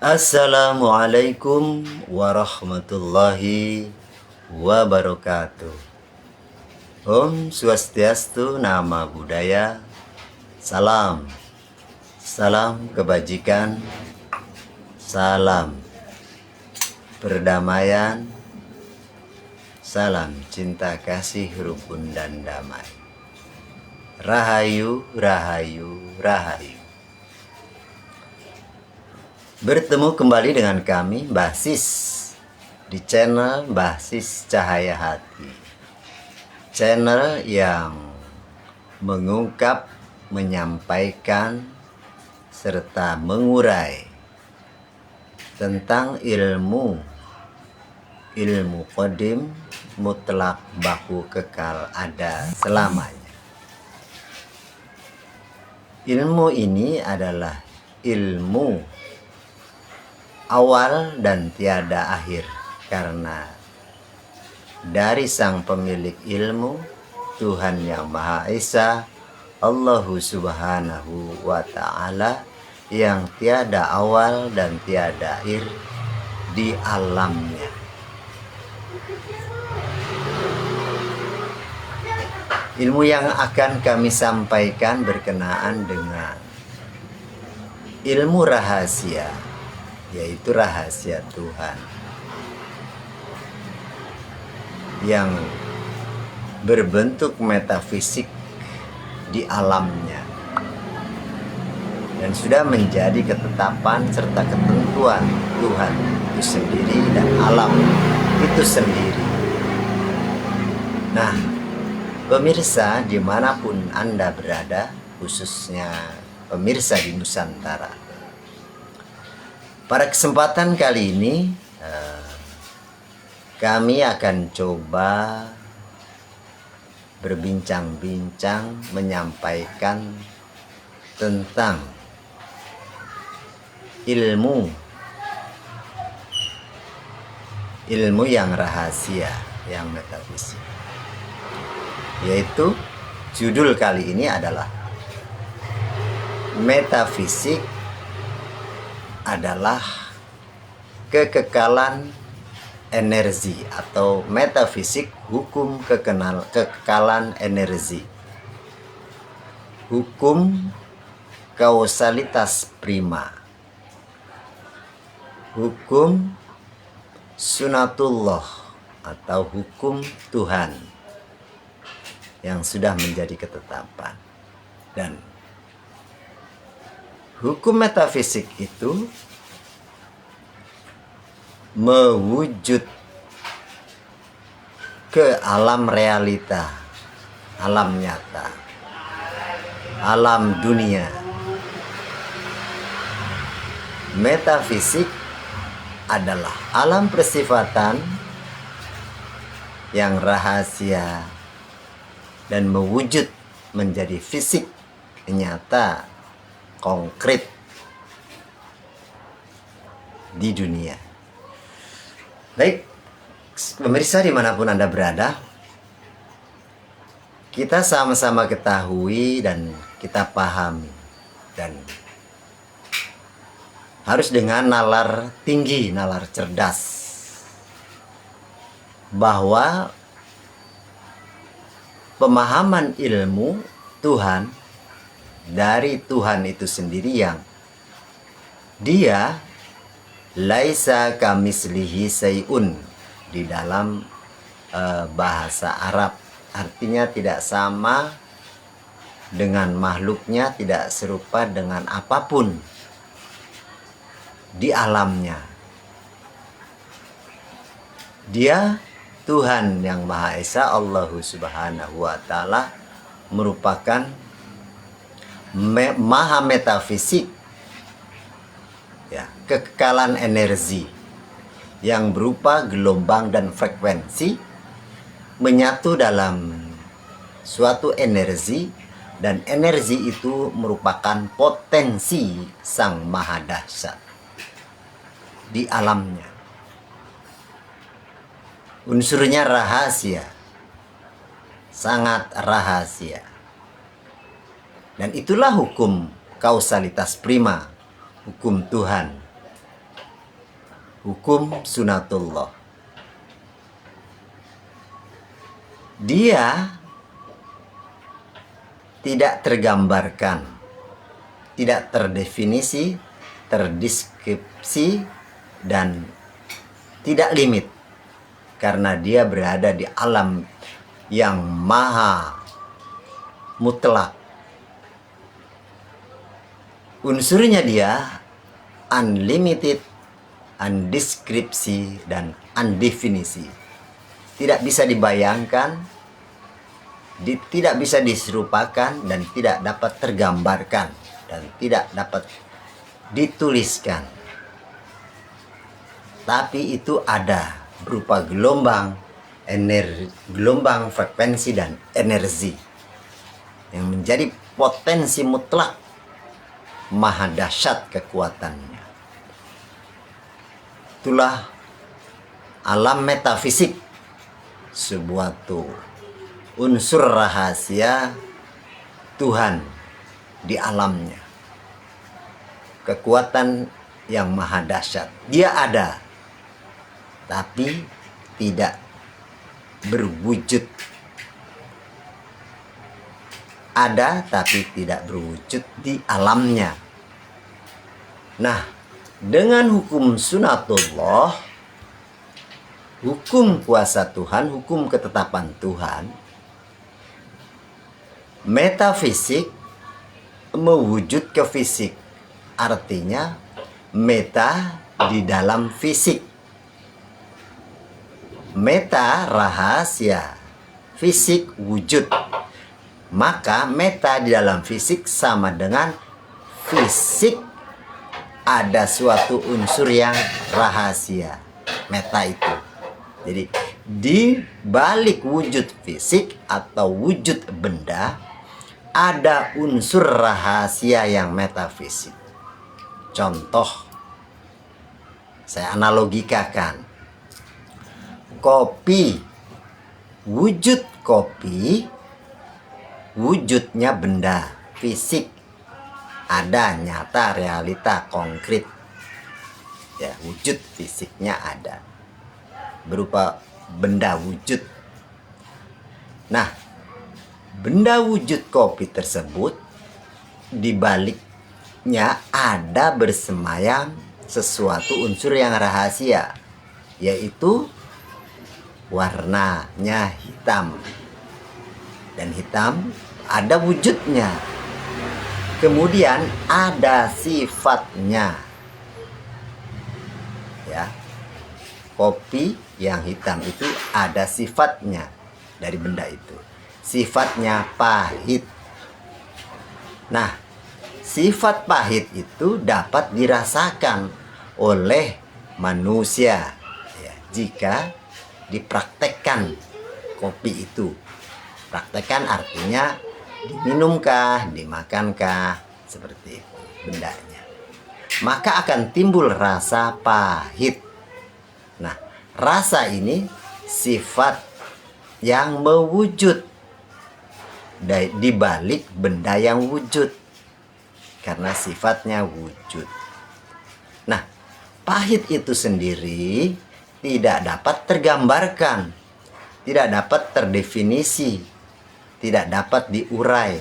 Assalamualaikum warahmatullahi wabarakatuh. Om Swastiastu, Nama Budaya. Salam kebajikan, salam perdamaian, salam cinta kasih rukun dan damai. Rahayu, rahayu, rahayu. Bertemu kembali dengan kami, Mbah Sis, di channel Mbah Sis Cahaya Hati. Channel yang mengungkap, menyampaikan, serta mengurai tentang ilmu qadim, mutlak, baku, kekal, ada selamanya. Ilmu ini adalah ilmu awal dan tiada akhir, karena dari sang pemilik ilmu, Tuhan Yang Maha Esa, Allahu Subhanahu wa Ta'ala, yang tiada awal dan tiada akhir di alamnya. Ilmu yang akan kami sampaikan berkenaan dengan ilmu rahasia, yaitu rahasia Tuhan yang berbentuk metafisik di alamnya dan sudah menjadi ketetapan serta ketentuan Tuhan itu sendiri dan alam itu sendiri. Nah, pemirsa dimanapun Anda berada, khususnya pemirsa di Nusantara, pada kesempatan kali ini kami akan coba berbincang-bincang menyampaikan tentang ilmu yang rahasia, yang metafisik, yaitu judul kali ini adalah metafisik adalah kekekalan energi, atau metafisik hukum kekekalan energi, hukum kausalitas prima, hukum sunatullah atau hukum Tuhan yang sudah menjadi ketetapan. Dan hukum metafisik itu mewujud ke alam realita, alam nyata, alam dunia. Metafisik adalah alam persifatan yang rahasia dan mewujud menjadi fisik, nyata, konkret di dunia. Baik, pemirsa dimanapun Anda berada, kita sama-sama ketahui dan kita pahami, dan harus dengan nalar tinggi, nalar cerdas, bahwa pemahaman ilmu Tuhan dari Tuhan itu sendiri yang dia laisa kamislihi sayun di dalam bahasa Arab, artinya tidak sama dengan makhluknya, tidak serupa dengan apapun di alamnya. Dia Tuhan Yang Maha Esa, Allahu Subhanahu wa Ta'ala, merupakan maha metafisik, ya, kekekalan energi yang berupa gelombang dan frekuensi menyatu dalam suatu energi, dan energi itu merupakan potensi Sang Maha Dahsyat di alamnya. Unsurnya rahasia, sangat rahasia. Dan itulah hukum kausalitas prima, hukum Tuhan hukum sunatullah. Dia tidak tergambarkan, tidak terdefinisi, terdeskripsi, dan tidak limit. Karena dia berada di alam yang maha mutlak. Unsurnya dia unlimited, undeskripsi, dan undefinisi. Tidak bisa dibayangkan, tidak bisa diserupakan, dan tidak dapat tergambarkan, dan tidak dapat dituliskan. Tapi itu ada berupa gelombang, energi, gelombang frekuensi dan energi yang menjadi potensi mutlak, maha dahsyat kekuatannya. Itulah alam metafisik, sebuah unsur rahasia Tuhan di alamnya. Kekuatan yang maha dahsyat. Dia ada, tapi tidak berwujud. Ada, tapi tidak berwujud di alamnya. Nah, dengan hukum sunatullah, hukum kuasa Tuhan, hukum ketetapan Tuhan, metafisik mewujud ke fisik. Artinya meta di dalam fisik. Meta rahasia, fisik wujud. Maka meta di dalam fisik sama dengan fisik ada suatu unsur yang rahasia. Meta itu. Jadi di balik wujud fisik atau wujud benda ada unsur rahasia yang metafisik. Contoh, saya analogikakan. Kopi, wujud kopi, wujudnya benda fisik, ada, nyata, realita, konkret. Ya, wujud fisiknya ada, berupa benda wujud. Nah, benda wujud kopi tersebut di baliknya ada bersemayam sesuatu unsur yang rahasia, yaitu warnanya hitam. Dan hitam ada wujudnya. Kemudian ada sifatnya. Ya. Kopi yang hitam itu ada sifatnya dari benda itu. Sifatnya pahit. Nah, sifat pahit itu dapat dirasakan oleh manusia ya, jika dipraktekkan kopi itu. Praktekkan artinya diminumkah, dimakankah, seperti itu bendanya. Maka akan timbul rasa pahit. Nah, rasa ini sifat yang mewujud di balik benda yang wujud, karena sifatnya wujud. Nah, pahit itu sendiri tidak dapat tergambarkan, tidak dapat terdefinisi, tidak dapat diurai,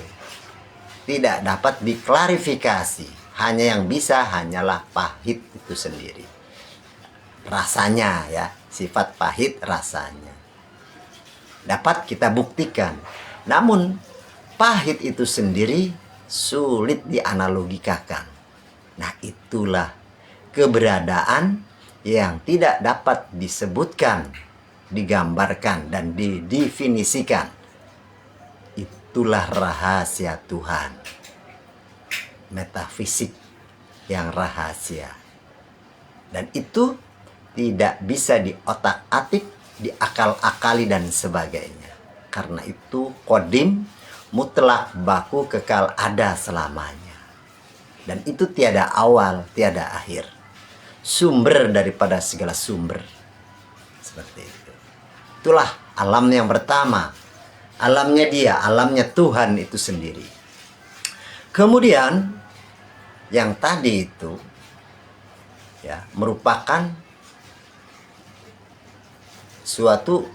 tidak dapat diklarifikasi. Hanya yang bisa hanyalah pahit itu sendiri. Rasanya ya, sifat pahit rasanya dapat kita buktikan. Namun pahit itu sendiri sulit dianalogikakan. Nah, itulah keberadaan yang tidak dapat disebutkan, digambarkan, dan didefinisikan. Itulah rahasia Tuhan. Metafisik yang rahasia. Dan itu tidak bisa diotak-atik, diakal-akali, dan sebagainya. Karena itu qadim, mutlak, baku, kekal, ada selamanya. Dan itu tiada awal, tiada akhir. Sumber daripada segala sumber. Seperti itu. Itulah alam yang pertama. Alamnya dia, alamnya Tuhan itu sendiri. Kemudian yang tadi itu ya merupakan suatu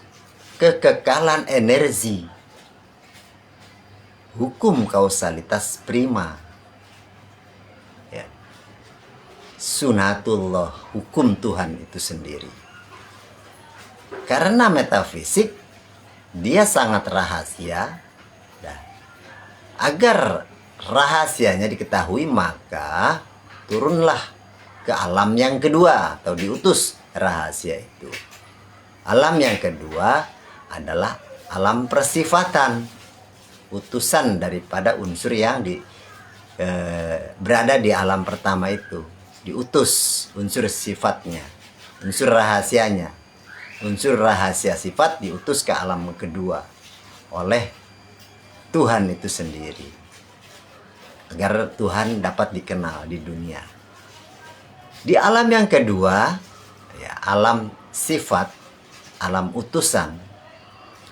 kekekalan energi, hukum kausalitas prima, ya. Sunatullah, hukum Tuhan itu sendiri. Karena metafisik dia sangat rahasia, dan agar rahasianya diketahui maka turunlah ke alam yang kedua atau diutus rahasia itu. Alam yang kedua adalah alam persifatan, utusan daripada unsur yang berada di alam pertama itu, diutus unsur sifatnya, unsur rahasianya, unsur rahasia sifat diutus ke alam kedua oleh Tuhan itu sendiri, agar Tuhan dapat dikenal di dunia. Di alam yang kedua, ya, alam sifat, alam utusan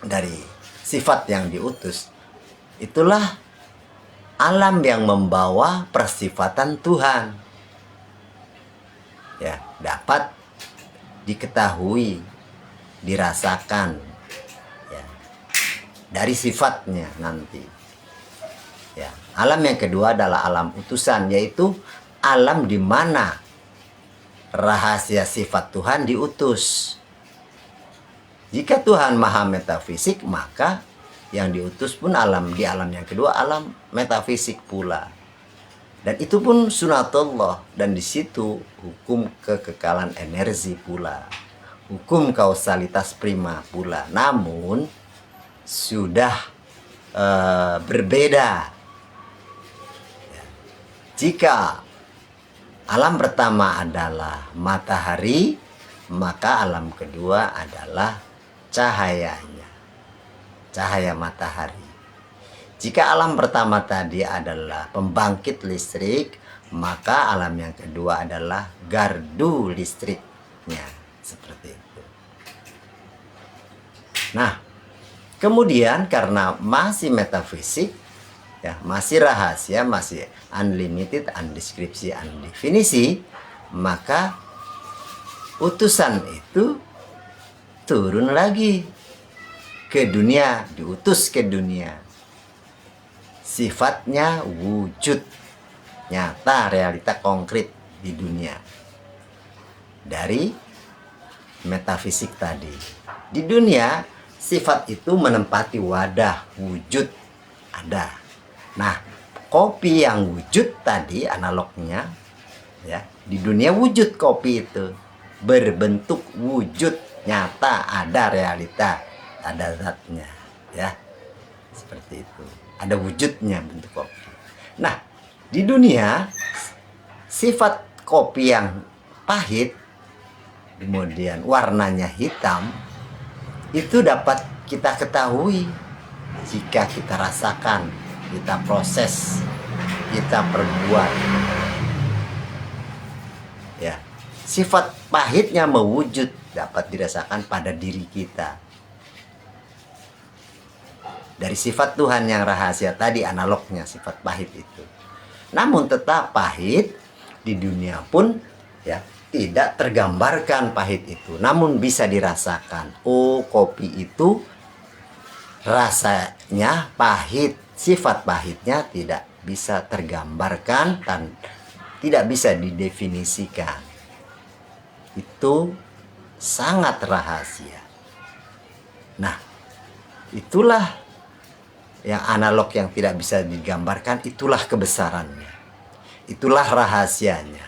dari sifat yang diutus, itulah alam yang membawa persifatan Tuhan, ya, dapat diketahui, dirasakan, ya, dari sifatnya nanti, ya. Alam yang kedua adalah alam utusan, yaitu alam di mana rahasia sifat Tuhan diutus. Jika Tuhan maha metafisik, maka yang diutus pun di alam yang kedua alam metafisik pula. Dan itu pun sunatullah, dan di situ hukum kekekalan energi pula, hukum kausalitas prima pula. Namun sudah berbeda. Jika alam pertama adalah matahari, maka alam kedua adalah cahayanya, cahaya matahari. Jika alam pertama tadi adalah pembangkit listrik, maka alam yang kedua adalah gardu listriknya, seperti itu. Nah, kemudian karena masih metafisik, ya, masih rahasia, masih unlimited, undeskripsi, undefinisi, maka utusan itu turun lagi ke dunia, diutus ke dunia. Sifatnya wujud nyata, realita konkret di dunia dari metafisik tadi. Di dunia sifat itu menempati wadah wujud ada. Nah, kopi yang wujud tadi analognya, ya, di dunia wujud kopi itu berbentuk wujud nyata, ada realita, ada zatnya, ya, seperti itu, ada wujudnya bentuk kopi. Nah, di dunia sifat kopi yang pahit kemudian warnanya hitam itu dapat kita ketahui jika kita rasakan, kita proses, kita perbuat, ya. Sifat pahitnya mewujud dapat dirasakan pada diri kita dari sifat Tuhan yang rahasia tadi, analognya sifat pahit itu. Namun tetap pahit di dunia pun, ya, tidak tergambarkan pahit itu, namun bisa dirasakan. Oh, kopi itu rasanya pahit, sifat pahitnya tidak bisa tergambarkan dan tidak bisa didefinisikan. Itu sangat rahasia. Nah, itulah yang analog, yang tidak bisa digambarkan, itulah kebesarannya, itulah rahasianya,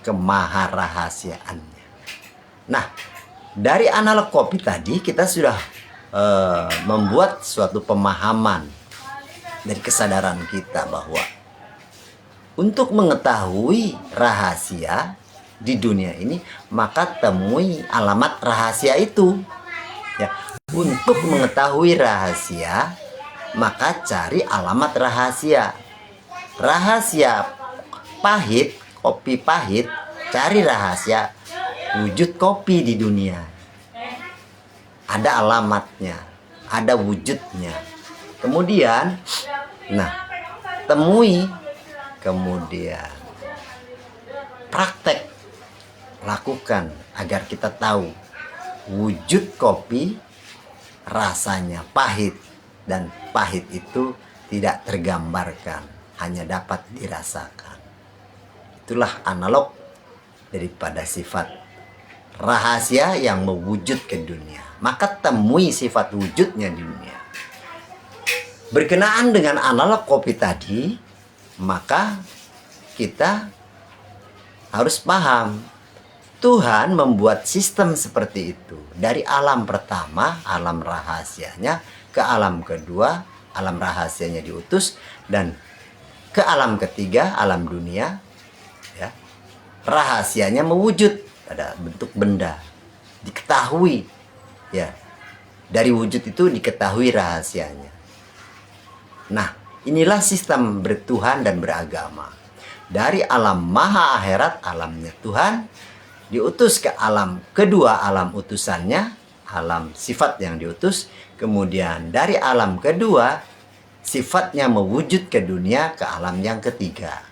kemaharahasiaannya. Nah, dari analog kopi tadi kita sudah membuat suatu pemahaman dari kesadaran kita bahwa untuk mengetahui rahasia di dunia ini, maka temui alamat rahasia itu, ya. Untuk mengetahui rahasia, maka cari alamat rahasia. Rahasia pahit, kopi pahit, cari rahasia wujud kopi di dunia. Ada alamatnya, ada wujudnya. Kemudian, nah, temui, kemudian praktek, lakukan agar kita tahu wujud kopi rasanya pahit, dan pahit itu tidak tergambarkan, hanya dapat dirasakan. Itulah analog daripada sifat rahasia yang mewujud ke dunia. Maka temui sifat wujudnya di dunia. Berkenaan dengan analog kopi tadi, maka kita harus paham Tuhan membuat sistem seperti itu. Dari alam pertama, alam rahasianya, ke alam kedua, alam rahasianya diutus, dan ke alam ketiga, alam dunia, ya, rahasianya mewujud pada bentuk benda, diketahui, ya, dari wujud itu diketahui rahasianya. Nah, inilah sistem bertuhan dan beragama. Dari alam maha akhirat, alamnya Tuhan, diutus ke alam kedua, alam utusannya, alam sifat yang diutus. Kemudian dari alam kedua, sifatnya mewujud ke dunia, ke alam yang ketiga.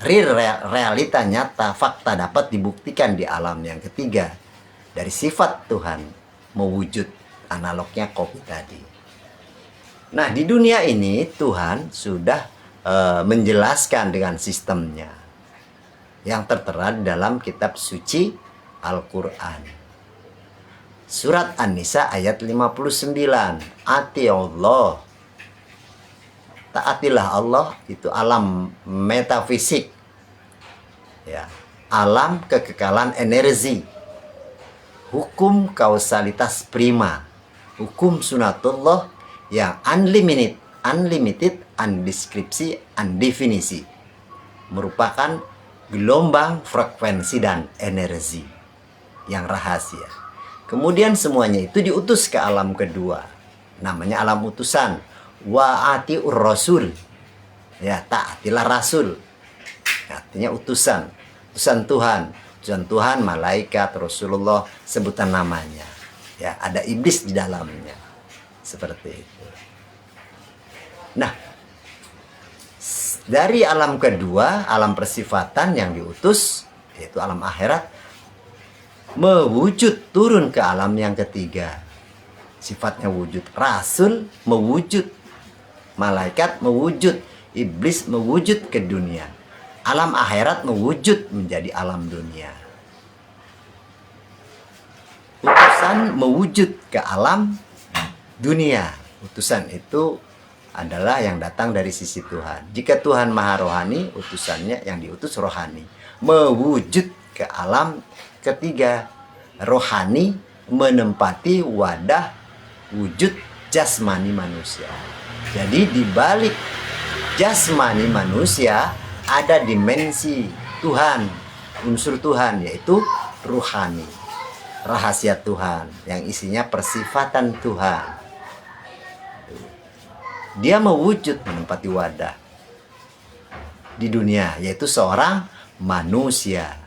Realita nyata, fakta dapat dibuktikan di alam yang ketiga. Dari sifat Tuhan mewujud, analognya kopi tadi. Nah, di dunia ini Tuhan sudah menjelaskan dengan sistemnya yang tertera dalam kitab suci Al-Quran. Surat An-Nisa ayat 59. Ati Allah. Taatilah Allah, itu alam metafisik. Ya, alam kekekalan energi. Hukum kausalitas prima. Hukum sunatullah yang unlimited, undeskripsi, undefinisi. Merupakan gelombang, frekuensi, dan energi yang rahasia. Kemudian semuanya itu diutus ke alam kedua, namanya alam utusan. Wa atiur rasul, ya, taatilah rasul, artinya utusan, utusan Tuhan, malaikat, Rasulullah, sebutan namanya, ya, ada iblis di dalamnya, seperti itu. Nah, dari alam kedua, alam persifatan yang diutus, yaitu alam akhirat, mewujud turun ke alam yang ketiga. Sifatnya wujud. Rasul mewujud, malaikat mewujud, iblis mewujud ke dunia. Alam akhirat mewujud menjadi alam dunia. Utusan mewujud ke alam dunia. Utusan itu adalah yang datang dari sisi Tuhan. Jika Tuhan maha rohani, utusannya yang diutus rohani. Mewujud ke alam ketiga. Rohani menempati wadah wujud jasmani manusia. Jadi di balik jasmani manusia ada dimensi Tuhan, unsur Tuhan, yaitu ruhani, rahasia Tuhan yang isinya persifatan Tuhan. Dia mewujud menempati wadah di dunia, yaitu seorang manusia.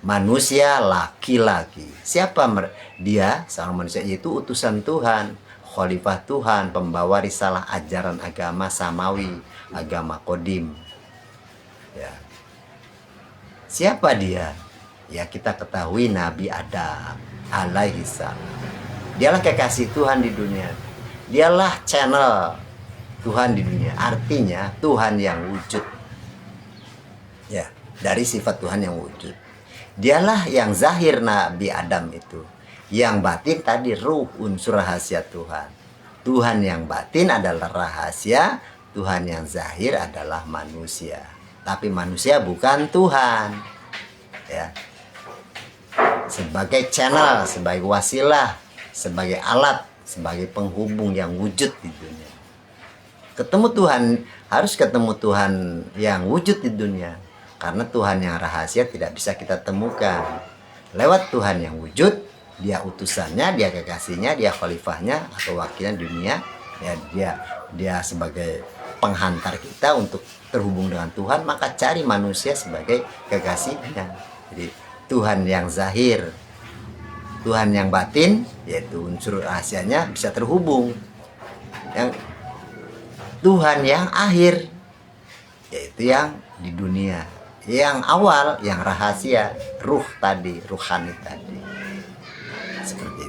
Manusia laki-laki. Siapa dia? Seorang manusia, yaitu utusan Tuhan, khalifah Tuhan, pembawa risalah ajaran agama samawi, agama kodim. Ya. Siapa dia? Ya, kita ketahui Nabi Adam alaihi salam. Dialah kekasih Tuhan di dunia. Dialah channel Tuhan di dunia. Artinya Tuhan yang wujud. Ya, dari sifat Tuhan yang wujud. Dialah yang zahir Nabi Adam itu. Yang batin tadi ruh, unsur rahasia Tuhan. Tuhan yang batin adalah rahasia, Tuhan yang zahir adalah manusia. Tapi manusia bukan Tuhan. Ya. Sebagai channel, sebagai wasilah, sebagai alat, sebagai penghubung yang wujud di dunia. Ketemu Tuhan, harus ketemu Tuhan yang wujud di dunia. Karena Tuhan yang rahasia tidak bisa kita temukan. Lewat Tuhan yang wujud, dia utusannya, dia kekasihnya, dia khalifahnya atau wakilnya dunia. Ya, dia sebagai penghantar kita untuk terhubung dengan Tuhan, maka cari manusia sebagai kekasihnya. Jadi Tuhan yang zahir, Tuhan yang batin, yaitu unsur rahasianya bisa terhubung. Yang Tuhan yang akhir, yaitu yang di dunia. Yang awal, yang rahasia, ruh tadi, ruhani tadi. Seperti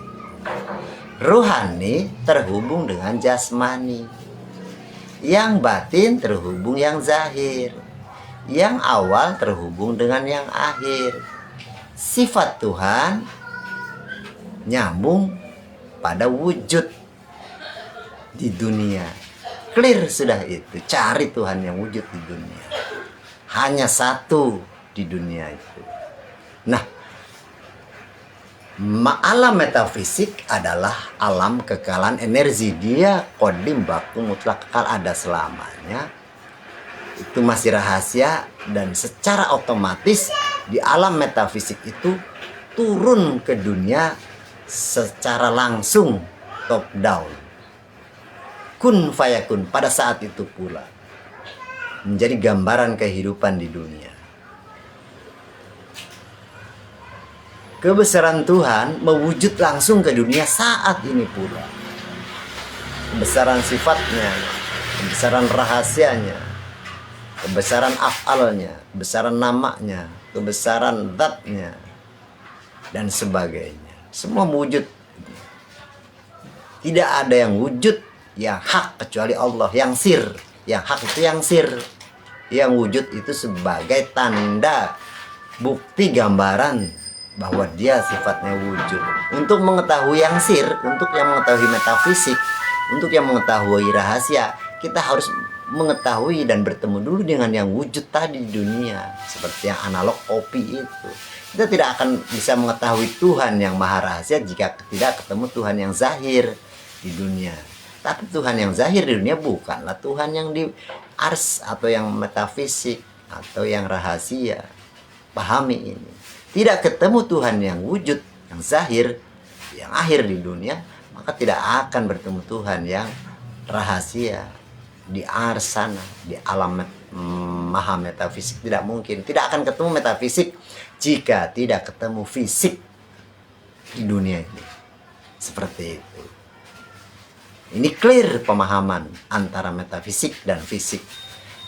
Ruhani terhubung dengan jasmani, yang batin terhubung yang zahir, yang awal terhubung dengan yang akhir. Sifat Tuhan nyambung pada wujud di dunia. Clear sudah itu. Cari Tuhan yang wujud di dunia. Hanya satu di dunia itu. Nah, alam metafisik adalah alam kekalan energi. Dia kodim baku mutlak kekal, ada selamanya. Itu masih rahasia, dan secara otomatis di alam metafisik itu turun ke dunia secara langsung, top down. Kun fayakun, pada saat itu pula menjadi gambaran kehidupan di dunia. Kebesaran Tuhan mewujud langsung ke dunia saat ini pula. Kebesaran sifatnya, kebesaran rahasianya, kebesaran af'alnya, kebesaran namanya, kebesaran zatnya, dan sebagainya. Semua wujud. Tidak ada yang wujud yang hak kecuali Allah, yang sir. Yang hak itu yang sir. Yang wujud itu sebagai tanda, bukti, gambaran bahwa dia sifatnya wujud. Untuk mengetahui yang sir, untuk yang mengetahui metafisik, untuk yang mengetahui rahasia, kita harus mengetahui dan bertemu dulu dengan yang wujud tadi di dunia. Seperti yang analog kopi itu. Kita tidak akan bisa mengetahui Tuhan yang maha rahasia jika tidak ketemu Tuhan yang zahir di dunia. Tapi Tuhan yang zahir di dunia bukanlah Tuhan yang di ars atau yang metafisik atau yang rahasia. Pahami ini. Tidak ketemu Tuhan yang wujud, yang zahir, yang akhir di dunia, maka tidak akan bertemu Tuhan yang rahasia di ars sana, di alam maha metafisik. Tidak mungkin. Tidak akan ketemu metafisik jika tidak ketemu fisik di dunia ini. Seperti itu. Ini clear pemahaman antara metafisik dan fisik.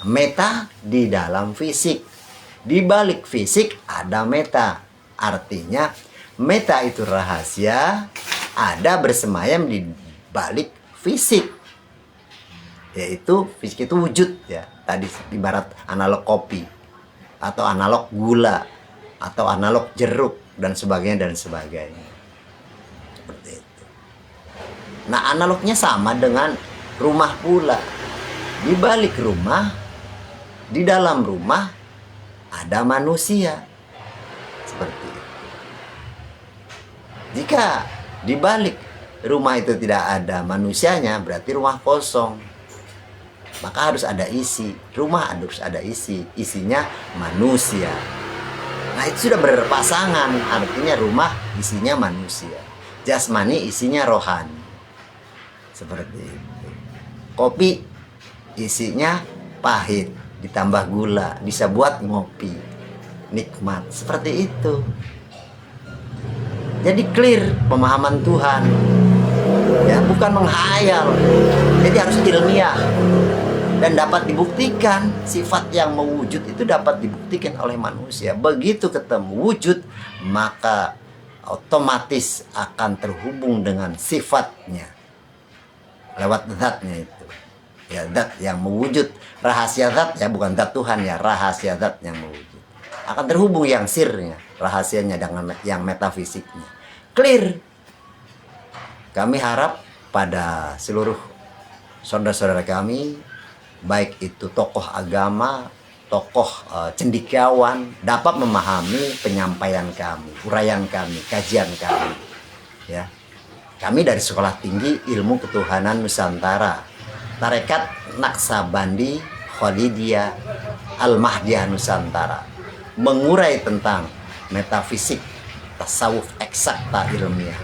Meta di dalam fisik. Di balik fisik ada meta. Artinya meta itu rahasia, ada bersemayam di balik fisik. Yaitu fisik itu wujud ya. Tadi ibarat analog kopi, atau analog gula, atau analog jeruk, dan sebagainya dan sebagainya. Seperti itu. Nah, analognya sama dengan rumah pula. Di balik rumah, di dalam rumah ada manusia. Seperti itu. Jika di balik rumah itu tidak ada manusianya, berarti rumah kosong. Maka harus ada isi. Rumah harus ada isi. Isinya manusia. Nah, itu sudah berpasangan. Artinya rumah isinya manusia. Jasmani isinya rohani. Seperti itu. Kopi isinya pahit, ditambah gula, bisa buat ngopi, nikmat. Seperti itu. Jadi clear pemahaman Tuhan. Ya, bukan menghayal. Jadi harus ilmiah dan dapat dibuktikan. Sifat yang mewujud itu dapat dibuktikan oleh manusia. Begitu ketemu wujud, maka otomatis akan terhubung dengan sifatnya lewat zatnya itu. Ya, zat yang mewujud, rahasia zat ya, bukan zat Tuhan ya, rahasia zat yang mewujud. Akan terhubung yang sirnya, rahasianya dengan yang metafisiknya. Clear. Kami harap pada seluruh saudara-saudara kami, baik itu tokoh agama, tokoh cendekiawan, dapat memahami penyampaian kami, uraian kami, kajian kami. Ya. Kami dari Sekolah Tinggi Ilmu Ketuhanan Nusantara, Tarekat Naksabandi Khalidiyah Al-Mahdiyah Nusantara, mengurai tentang metafisik, tasawuf eksakta ilmiah,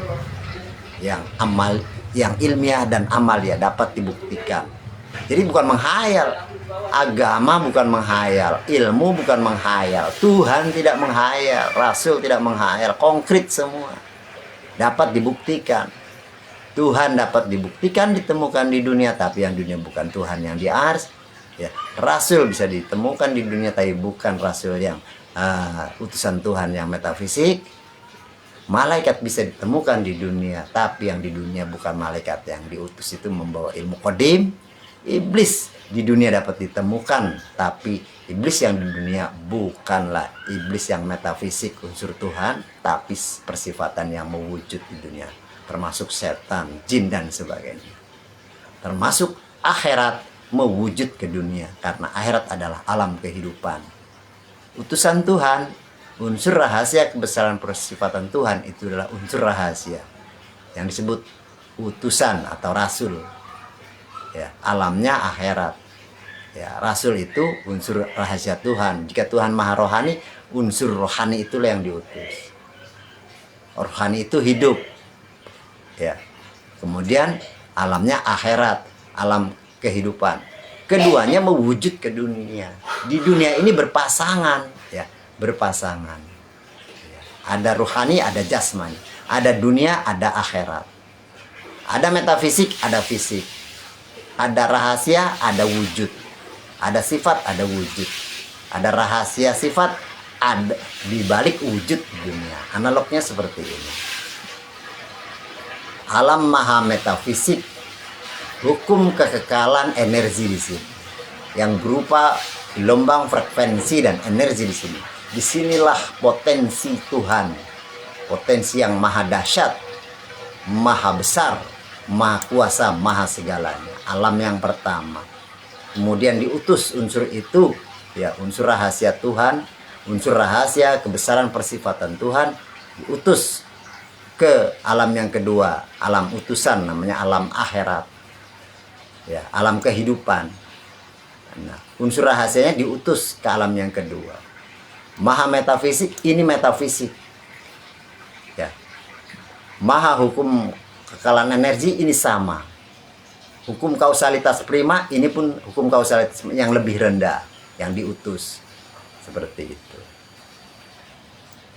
yang ilmiah dan amalia dapat dibuktikan. Jadi bukan menghayal, agama bukan menghayal, ilmu bukan menghayal, Tuhan tidak menghayal, Rasul tidak menghayal, konkret semua dapat dibuktikan. Tuhan dapat dibuktikan, ditemukan di dunia, tapi yang dunia bukan Tuhan yang di ars. Ya, Rasul bisa ditemukan di dunia, tapi bukan Rasul yang utusan Tuhan yang metafisik. Malaikat bisa ditemukan di dunia, tapi yang di dunia bukan malaikat yang diutus itu membawa ilmu qadim. Iblis di dunia dapat ditemukan, tapi iblis yang di dunia bukanlah iblis yang metafisik unsur Tuhan, tapi persifatan yang mewujud di dunia, termasuk setan, jin dan sebagainya. Termasuk akhirat mewujud ke dunia, karena akhirat adalah alam kehidupan. Utusan Tuhan, unsur rahasia kebesaran persifatan Tuhan itu adalah unsur rahasia yang disebut utusan atau rasul. Ya, alamnya akhirat. Ya, rasul itu unsur rahasia Tuhan. Jika Tuhan maha rohani, unsur rohani itulah yang diutus. Rohani itu hidup. Ya. Kemudian alamnya akhirat, alam kehidupan. Keduanya mewujud ke dunia. Di dunia ini berpasangan, ya, berpasangan. Ya. Ada rohani, ada jasmani. Ada dunia, ada akhirat. Ada metafisik, ada fisik. Ada rahasia, ada wujud. Ada sifat, ada wujud. Ada rahasia sifat, ada di balik wujud dunia. Analognya seperti ini. Alam maha metafisik, hukum kekekalan energi di sini, yang berupa gelombang frekuensi dan energi di sini. Disinilah potensi Tuhan, potensi yang maha dahsyat, maha besar, maha kuasa, maha segalanya. Alam yang pertama. Kemudian diutus unsur itu, ya, unsur rahasia Tuhan, unsur rahasia kebesaran persifatan Tuhan, diutus ke alam yang kedua, alam utusan, namanya alam akhirat, ya, alam kehidupan. Nah, unsur rahasianya diutus ke alam yang kedua. Maha metafisik, ini metafisik, ya. Maha hukum kekekalan energi, ini sama. Hukum kausalitas prima, ini pun hukum kausalitas yang lebih rendah, yang diutus. Seperti itu.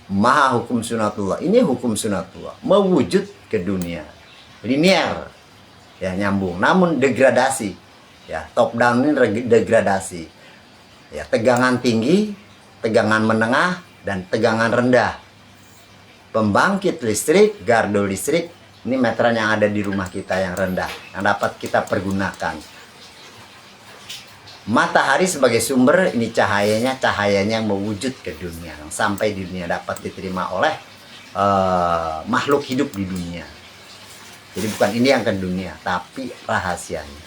Maha hukum sunatullah, ini hukum sunatullah, mewujud ke dunia. Linear, ya, nyambung, namun degradasi. Ya, top down ini degradasi. Ya, tegangan tinggi, tegangan menengah, dan tegangan rendah. Pembangkit listrik, gardu listrik, ini meteran yang ada di rumah kita yang rendah, yang dapat kita pergunakan. Matahari sebagai sumber, ini cahayanya yang mewujud ke dunia, yang sampai di dunia dapat diterima oleh makhluk hidup di dunia. Jadi bukan ini yang ke dunia, tapi rahasianya.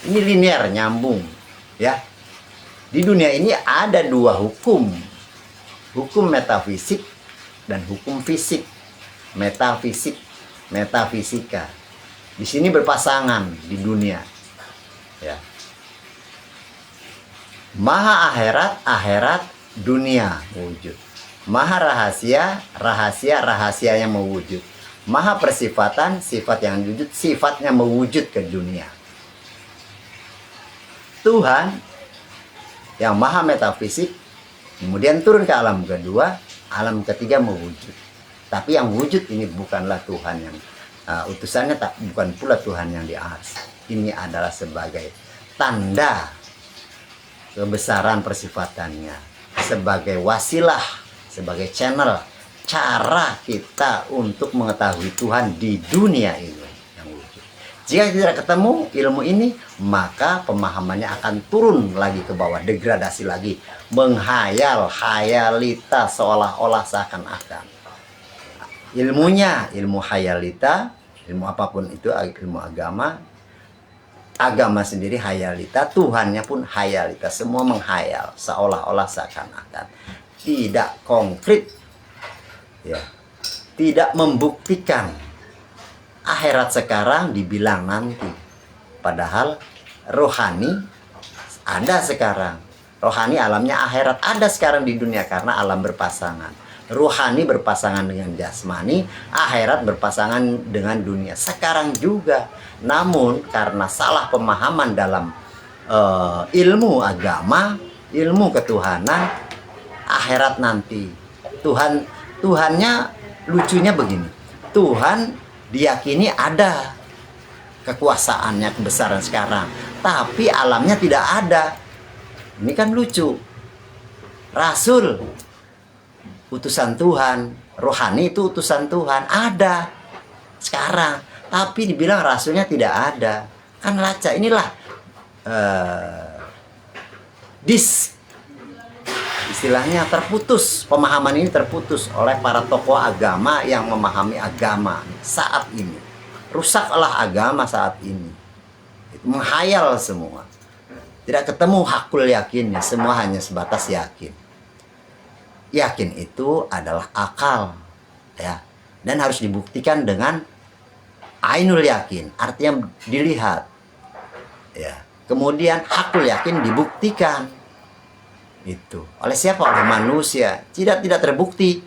Ini linear, nyambung, ya. Di dunia ini ada dua hukum, hukum metafisik dan hukum fisik. Metafisika. Di sini berpasangan di dunia. Ya. Maha akhirat, dunia wujud. Maha rahasia yang mewujud. Maha persifatan, sifat yang wujud, sifatnya mewujud ke dunia. Tuhan yang maha metafisik kemudian turun ke alam kedua, alam ketiga mewujud. Tapi yang wujud ini bukanlah Tuhan yang utusannya, bukan pula Tuhan yang di ars. Ini adalah sebagai tanda kebesaran persifatannya, sebagai wasilah, sebagai channel, cara kita untuk mengetahui Tuhan di dunia ini yang wujud. Jika tidak ketemu ilmu ini, maka pemahamannya akan turun lagi ke bawah, degradasi lagi, menghayal, hayalita, seolah-olah seakan-akan. Ilmunya, ilmu hayalita, ilmu apapun itu, ilmu agama sendiri hayalita, Tuhannya pun hayalita, semua menghayal, seolah-olah seakan-akan. Tidak konkret, ya, tidak membuktikan. Akhirat sekarang dibilang nanti, padahal rohani ada sekarang. Rohani alamnya akhirat ada sekarang di dunia karena alam berpasangan. Rohani berpasangan dengan jasmani, akhirat berpasangan dengan dunia. Sekarang juga. Namun karena salah pemahaman dalam ilmu agama, ilmu ketuhanan, akhirat nanti. Tuhannya lucunya begini. Tuhan diyakini ada kekuasaannya, kebesaran sekarang. Tapi alamnya tidak ada. Ini kan lucu. Rasul, utusan Tuhan, rohani itu utusan Tuhan, ada sekarang, tapi dibilang rasulnya tidak ada. Kan laca. Inilah istilahnya terputus, pemahaman ini terputus oleh para tokoh agama yang memahami agama saat ini. Rusaklah agama saat ini, menghayal semua, tidak ketemu hakul yakinnya, semua hanya sebatas yakin. Yakin itu adalah akal, ya, dan harus dibuktikan dengan ainul yakin, artinya dilihat, ya. Kemudian hakul yakin dibuktikan, itu oleh siapa? Oleh manusia. Tidak terbukti,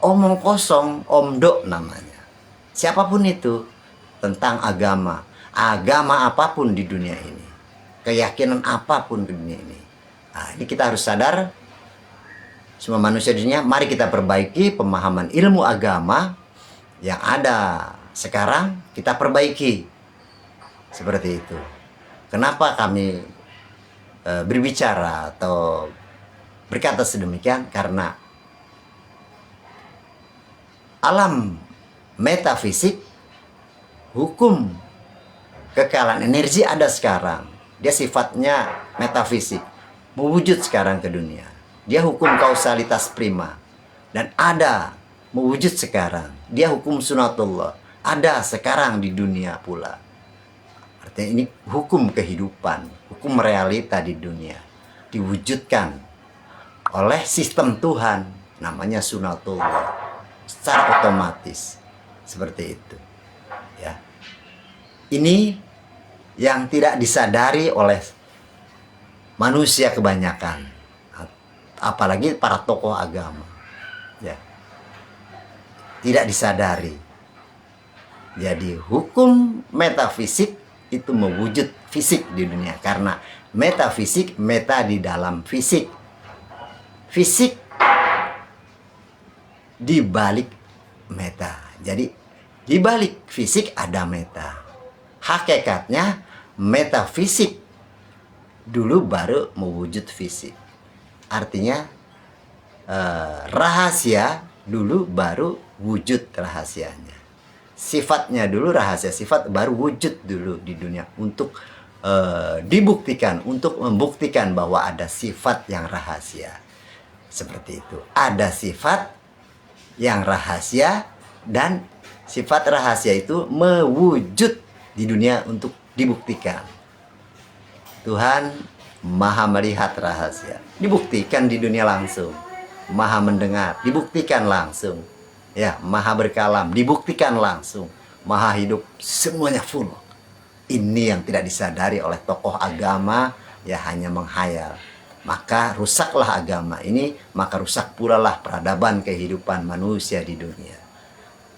omong kosong, omdo namanya. Siapapun itu, tentang agama apapun di dunia ini, keyakinan apapun di dunia ini. Nah, ini kita harus sadar, semua manusia di dunia, mari kita perbaiki pemahaman ilmu agama yang ada sekarang, kita perbaiki. Seperti itu. Kenapa kami berbicara atau berkata sedemikian? Karena alam metafisik, hukum kekalahan energi ada sekarang. Dia sifatnya metafisik, mewujud sekarang ke dunia. Dia hukum kausalitas prima, dan ada mewujud sekarang. Dia hukum sunatullah, ada sekarang di dunia pula. Artinya ini hukum kehidupan, hukum realita di dunia, diwujudkan oleh sistem Tuhan, namanya sunatullah, secara otomatis. Seperti itu, ya. Ini yang tidak disadari oleh manusia kebanyakan, apalagi para tokoh agama, ya. Tidak disadari. Jadi hukum metafisik itu mewujud fisik di dunia, karena metafisik, meta di dalam fisik, fisik di balik meta. Jadi di balik fisik ada meta. Hakikatnya metafisik dulu baru mewujud fisik. Artinya rahasia dulu baru wujud rahasianya. Sifatnya dulu rahasia, sifat baru wujud dulu di dunia untuk dibuktikan, untuk membuktikan bahwa ada sifat yang rahasia. Seperti itu. Ada sifat yang rahasia, dan sifat rahasia itu mewujud di dunia untuk dibuktikan. Tuhan maha melihat rahasia, dibuktikan di dunia langsung. Maha mendengar, dibuktikan langsung. Ya, maha berkalam, dibuktikan langsung. Maha hidup, semuanya full. Ini yang tidak disadari oleh tokoh agama, ya hanya menghayal. Maka rusaklah agama ini, maka rusak pula lah peradaban kehidupan manusia di dunia.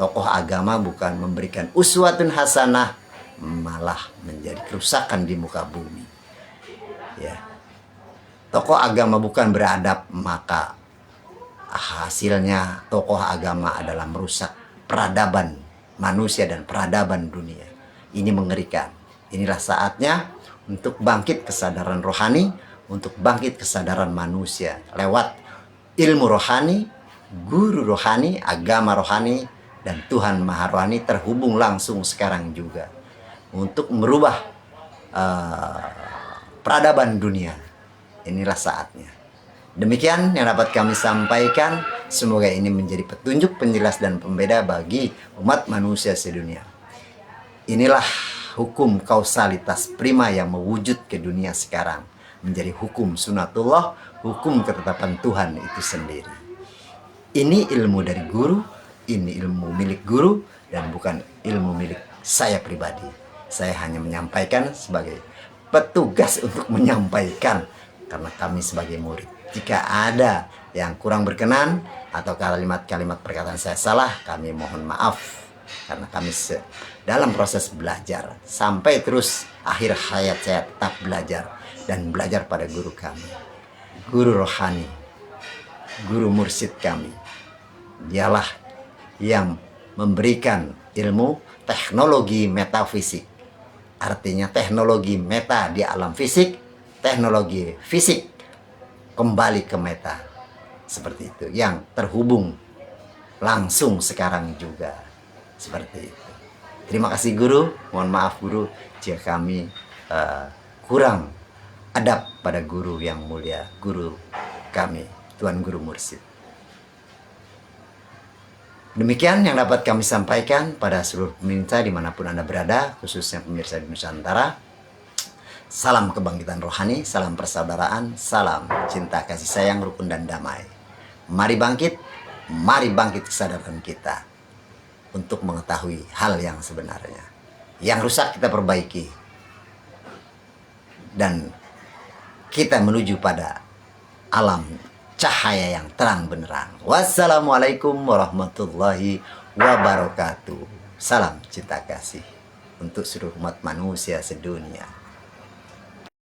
Tokoh agama bukan memberikan uswatun hasanah, malah menjadi kerusakan di muka bumi. Ya. Tokoh agama bukan beradab, maka hasilnya tokoh agama adalah merusak peradaban manusia dan peradaban dunia. Ini mengerikan. Inilah saatnya untuk bangkit kesadaran rohani, untuk bangkit kesadaran manusia lewat ilmu rohani, guru rohani, agama rohani, dan Tuhan Maha Rohani terhubung langsung sekarang juga untuk merubah peradaban dunia. Inilah saatnya. Demikian yang dapat kami sampaikan. Semoga ini menjadi petunjuk, penjelas, dan pembeda bagi umat manusia sedunia. Inilah hukum kausalitas prima yang mewujud ke dunia sekarang, menjadi hukum sunatullah, hukum ketetapan Tuhan itu sendiri. Ini ilmu dari guru, ini ilmu milik guru, dan bukan ilmu milik saya pribadi. Saya hanya menyampaikan sebagai petugas untuk menyampaikan, karena kami sebagai murid. Jika ada yang kurang berkenan atau kalimat-kalimat perkataan saya salah, kami mohon maaf, karena kami dalam proses belajar sampai terus akhir hayat saya tetap belajar dan belajar pada guru kami, guru rohani, guru mursyid kami. Dialah yang memberikan ilmu teknologi metafisik, artinya teknologi meta di alam fisik, teknologi fisik kembali ke meta. Seperti itu, yang terhubung langsung sekarang juga. Seperti itu. Terima kasih guru, mohon maaf guru jika kami kurang adab pada guru yang mulia, guru kami, Tuan Guru Mursyid. Demikian yang dapat kami sampaikan pada seluruh pemirsa dimanapun Anda berada, khususnya pemirsa di Nusantara. Salam kebangkitan rohani, salam persaudaraan, salam cinta kasih sayang, rukun dan damai. Mari bangkit kesadaran kita untuk mengetahui hal yang sebenarnya. Yang rusak kita perbaiki. Dan kita menuju pada alam cahaya yang terang benerang. Wassalamualaikum warahmatullahi wabarakatuh. Salam cinta kasih untuk seluruh umat manusia sedunia.